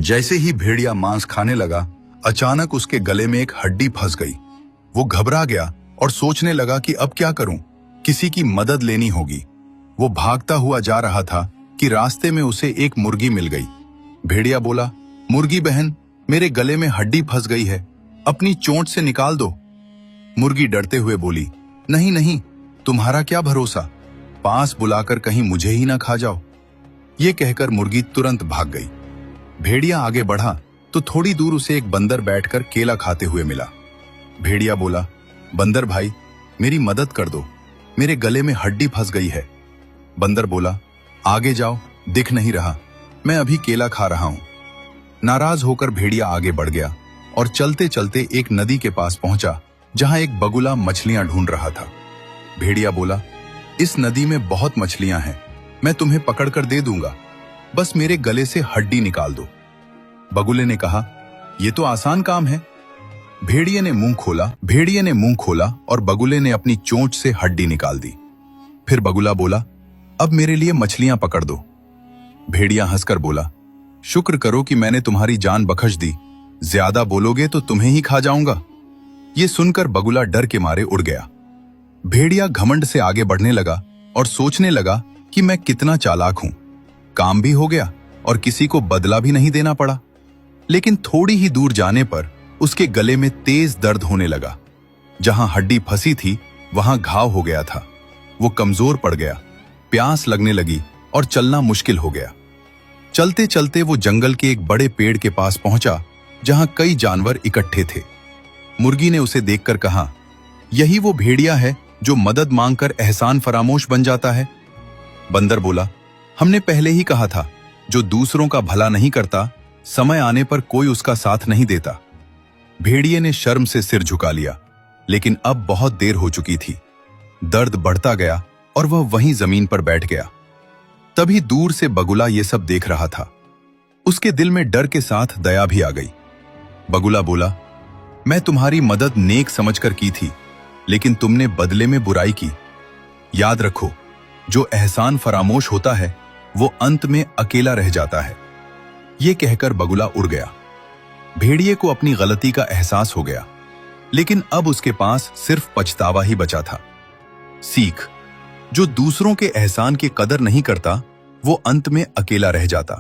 जैसे ही भेड़िया मांस खाने लगा, अचानक उसके गले में एक हड्डी फंस गई। वो घबरा गया और सोचने लगा कि अब क्या करूं, किसी की मदद लेनी होगी। वो भागता हुआ जा रहा था कि रास्ते में उसे एक मुर्गी मिल गई। भेड़िया बोला, मुर्गी बहन, मेरे गले में हड्डी फंस गई है, अपनी चोंच से निकाल दो। मुर्गी डरते हुए बोली, नहीं नहीं, तुम्हारा क्या भरोसा, पास बुलाकर कहीं मुझे ही ना खा जाओ। ये कहकर मुर्गी तुरंत भाग गई। भेड़िया आगे बढ़ा तो थोड़ी दूर उसे एक बंदर बैठकर केला खाते हुए मिला। भेड़िया बोला, बंदर भाई, मेरी मदद कर दो, मेरे गले में हड्डी फंस गई है। बंदर बोला, आगे जाओ, दिख नहीं रहा, मैं अभी केला खा रहा हूं। नाराज होकर भेड़िया आगे बढ़ गया और चलते चलते एक नदी के पास पहुंचा जहां एक बगुला मछलियां ढूंढ रहा था। भेड़िया बोला, इस नदी में बहुत मछलियां हैं, मैं तुम्हें पकड़कर दे दूंगा, बस मेरे गले से हड्डी निकाल दो। बगुले ने कहा, यह तो आसान काम है। भेड़िए ने मुंह खोला और बगुले ने अपनी चोंच से हड्डी निकाल दी। फिर बगुला बोला, अब मेरे लिए मछलियां पकड़ दो। भेड़िया हंसकर बोला, शुक्र करो कि मैंने तुम्हारी जान बख्श दी, ज्यादा बोलोगे तो तुम्हें ही खा जाऊंगा। ये सुनकर बगुला डर के मारे उड़ गया। भेड़िया घमंड से आगे बढ़ने लगा और सोचने लगा कि मैं कितना चालाक हूं, काम भी हो गया और किसी को बदला भी नहीं देना पड़ा। लेकिन थोड़ी ही दूर जाने पर उसके गले में तेज दर्द होने लगा। जहां हड्डी फंसी थी वहां घाव हो गया था। वो कमजोर पड़ गया, प्यास लगने लगी और चलना मुश्किल हो गया। चलते चलते वो जंगल के एक बड़े पेड़ के पास पहुंचा जहां कई जानवर इकट्ठे थे। मुर्गी ने उसे देखकर कहा, यही वो भेड़िया है जो मदद मांगकर एहसान फरामोश बन जाता है। बंदर बोला, हमने पहले ही कहा था, जो दूसरों का भला नहीं करता, समय आने पर कोई उसका साथ नहीं देता। भेड़िए ने शर्म से सिर झुका लिया, लेकिन अब बहुत देर हो चुकी थी। दर्द बढ़ता गया और वह वहीं जमीन पर बैठ गया। तभी दूर से बगुला ये सब देख रहा था। उसके दिल में डर के साथ दया भी आ गई। बगुला बोला, मैं तुम्हारी मदद नेक समझकर की थी, लेकिन तुमने बदले में बुराई की। याद रखो, जो एहसान फरामोश होता है वो अंत में अकेला रह जाता है। ये कहकर बगुला उड़ गया। भेड़िए को अपनी गलती का एहसास हो गया, लेकिन अब उसके पास सिर्फ पछतावा ही बचा था। सीख, जो दूसरों के एहसान की कदर नहीं करता वो अंत में अकेला रह जाता।